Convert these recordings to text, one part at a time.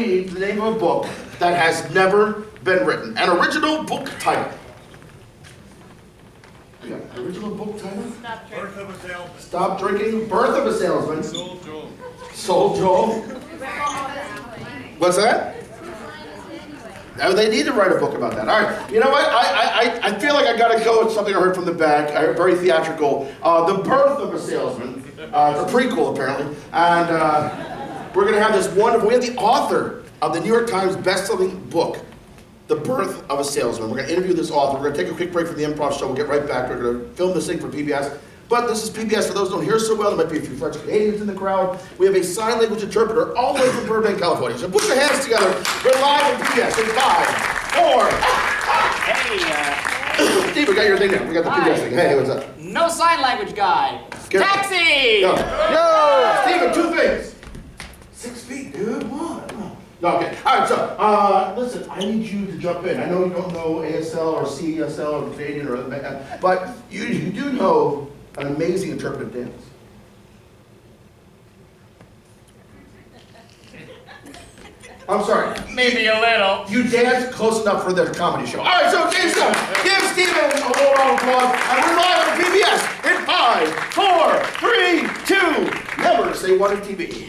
need the name of a book that has never been written. An original book title. Yeah, original book title? Birth of a Salesman. Stop Drinking. Birth of a Salesman. Soul Joel. Soul Joel. What's that? Oh, they need to write a book about that. All right. You know what? I feel like I got to go with something I heard from the back. Very theatrical. The Birth of a Salesman. It's a prequel, apparently. And we're going to have this wonderful... We have the author of the New York Times best-selling book, The Birth of a Salesman. We're going to interview this author. We're going to take a quick break from the Improv show. We'll get right back. We're going to film this thing for PBS. But this is PBS. For those who don't hear so well, there might be a few French Canadians in the crowd. We have a sign language interpreter all the way from Burbank, California. So put your hands together. We're live on PBS in 5, 4. Hey, Steve, we got your thing now. We got the PBS thing. Hey, what's up? No sign language guy. Taxi! Yo, Steven, 2 things. 6 feet, dude. What? No, okay. All right, so, listen, I need you to jump in. I know you don't know ASL or CESL or Canadian or other, but you do know an amazing interpretive dance. I'm sorry. Maybe a little. You dance close enough for the comedy show. All right, so Jason, give Steven a little round of applause. And we're live on PBS in 5, 4, 3, 2. Never say one on TV.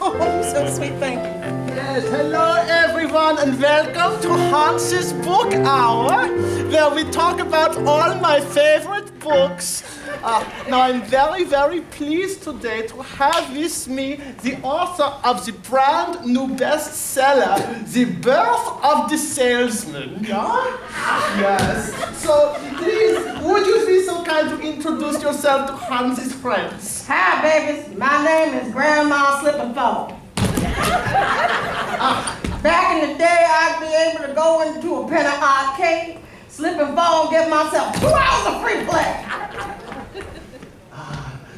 Oh, so sweet, thank you. Yes, hello everyone and welcome to Hans's Book Hour, where we talk about all my favorite books. Now I'm very, very pleased today to have with me the author of the brand new bestseller, The Birth of the Salesman. Yeah? Yes. So please, would you be so kind to introduce yourself to Hans's friends? Hi, babies. My name is Grandma Slipperfall. Back in the day, I'd be able to go into a penny arcade, slip and fall, and get myself 2 hours of free play.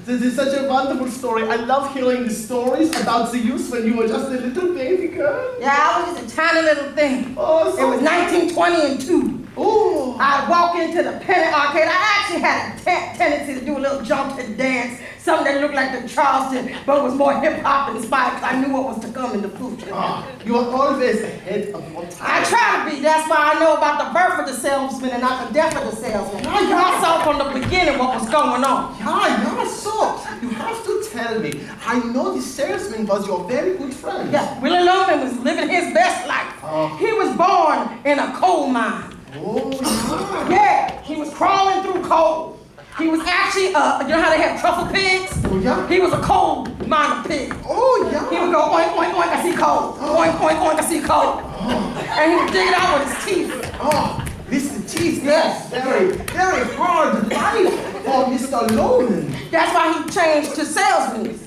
This is such a wonderful story. I love hearing the stories about the youth when you were just a little baby girl. Yeah, I was just a tiny little thing. Oh, It was 1922. Oh. I'd walk into the penny arcade. I actually had a tendency to do a little jump and dance, something that looked like the Charleston, but was more hip-hop inspired because I knew what was to come in the future. You are always ahead of your time. I try to be. That's why I know about the birth of the salesman and not the death of the salesman. I saw from the beginning what was going on. Yeah, so you have to tell me. I know the salesman was your very good friend. Yeah, Willie Loman was living his best life. He was born in a coal mine. Oh, Yeah, he was crawling through coal. He was actually, you know how they have truffle pigs? Oh, yeah? He was a coal miner pig. Oh, yeah. He would go oink, oink, oink, I see coal. Oink, oink, oink, I see coal. And he would dig it out with his teeth. Oh, Mr. Cheese, Yes. very, very hard life for Mr. Loman. That's why he changed to salesman.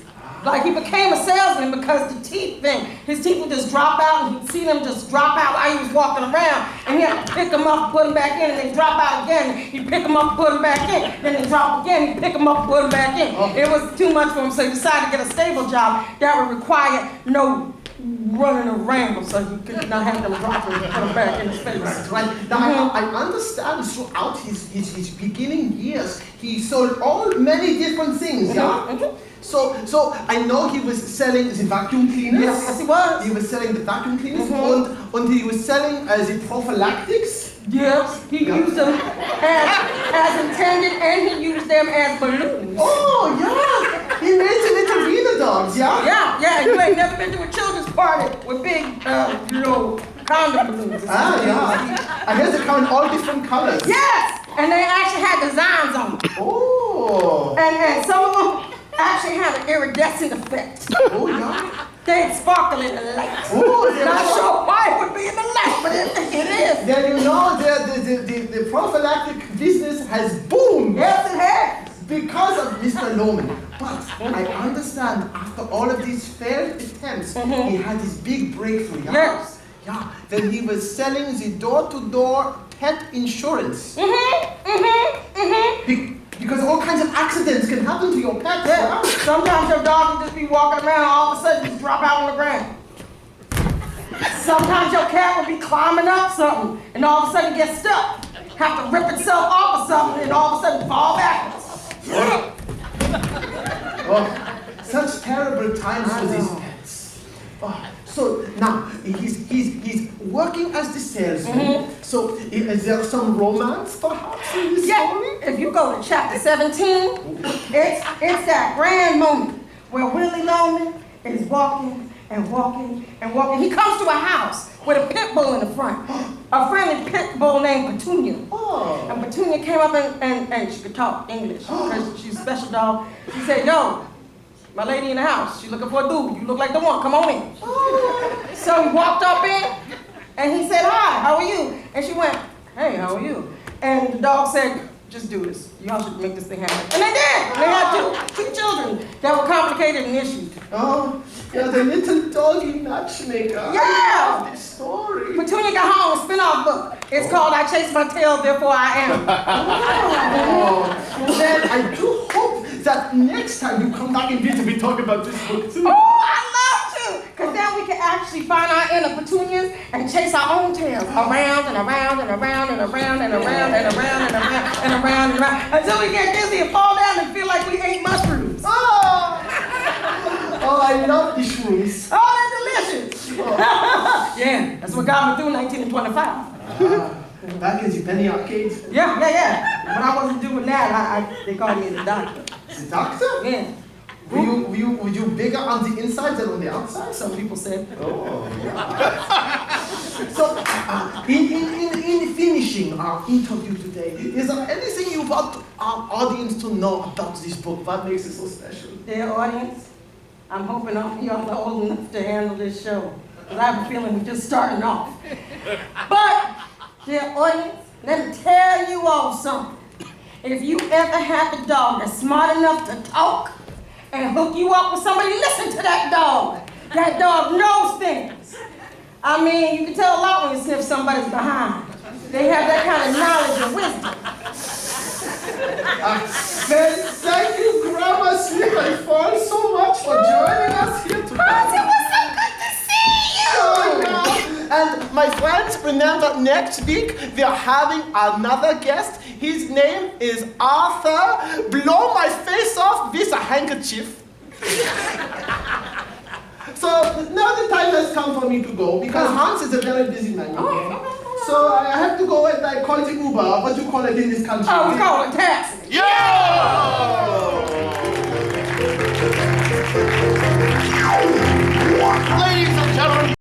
Like he became a salesman because the teeth thing, his teeth would just drop out and he'd see them just drop out while he was walking around. And he had to pick them up, put them back in, and they drop out again. He'd pick them up, put them back in, then they drop again, he'd pick them up, put them back in. It was too much for him, so he decided to get a stable job that would require no running around so he could not have them drop and put them back in his face. Right. Now, I understand throughout his beginning years, he sold many different things, yeah? So I know he was selling the vacuum cleaners. Yes, he was. He was selling the vacuum cleaners, and he was selling the prophylactics. Yes, he used them as intended, and he used them as balloons. Oh, yeah. He made the little wiener dogs, yeah? Yeah, and you ain't never been to a children's party with big, condom balloons. Yeah. I hear they come in all different colors. Yes, and they actually had designs on them. Oh. And some of them actually had an iridescent effect. Oh, yeah. They'd sparkle in the light. Oh, Not sure why it would be in the light, but it is. Then you know the prophylactic business has boomed. Yes, it has. Because of Mr. Loman. But I understand after all of these failed attempts, he had this big breakthrough. Yeah? Yes. Yeah. Then he was selling the door-to-door pet insurance. Because all kinds of accidents can happen to your pets. Yeah. Sometimes your dog will just be walking around, all of a sudden just drop out on the ground. Sometimes your cat will be climbing up something, and all of a sudden get stuck. Have to rip itself off of something, and all of a sudden fall backwards. Oh, such terrible times for these pets. Oh, so Now, he's working as the salesman. So, is there some romance perhaps in this story? If you go to chapter 17, it's that grand moment where Willie Loman is walking and walking and walking. He comes to a house with a pit bull in the front. A friendly pit bull named Petunia. Oh. And Petunia came up and she could talk English because she's a special dog. She said, yo, my lady in the house, she's looking for a dude. You look like the one, come on in. So he walked up in and he said, hi, how are you? And she went, hey, how are you? And the dog said, just do this. Y'all should make this thing happen. And they did. And they had two children that were complicated and issued. Oh, yeah, the little doggy matchmaker. Yeah! I love this story. Petunia got home, a spin-off book. It's called I Chase My Tail, Therefore I Am. Oh, then I do hope that next time you come back and get to be talking about this book too. Oh, I'd love to! Because then we can actually find our inner Petunias and chase our own tails around and around and around and around and around and around and around and around and around until we get dizzy and fall down and feel like we ate mushrooms. Oh, I love these shrooms. Oh, they're delicious! Yeah, that's what got me through 1925. Back in the penny arcade. Yeah. When I wasn't doing that, they called me the doctor. The doctor? Yeah. Were you bigger on the inside than on the outside? Some people said. Oh, yeah. So, in finishing our interview today, is there anything you want our audience to know about this book? What makes it so special? Dear audience, I'm hoping y'all are old enough to handle this show. Because I have a feeling we're just starting off. But, dear audience, let me tell you all something. If you ever have a dog that's smart enough to talk and hook you up with somebody, listen to that dog. That dog knows things. I mean, you can tell a lot when you sniff somebody's behind. They have that kind of knowledge and wisdom. Then thank you, Grandma Slipperfall, so much for joining us here today. It was so good to see you! Oh, yeah. And my friends, remember next week we are having another guest. His name is Arthur. Blow my face off with a handkerchief. So now the time has come for me to go because Hans is a very busy man. So I have to go and I call it Uber. What do you call it in this country? Oh, we call it taxi. Ladies and gentlemen.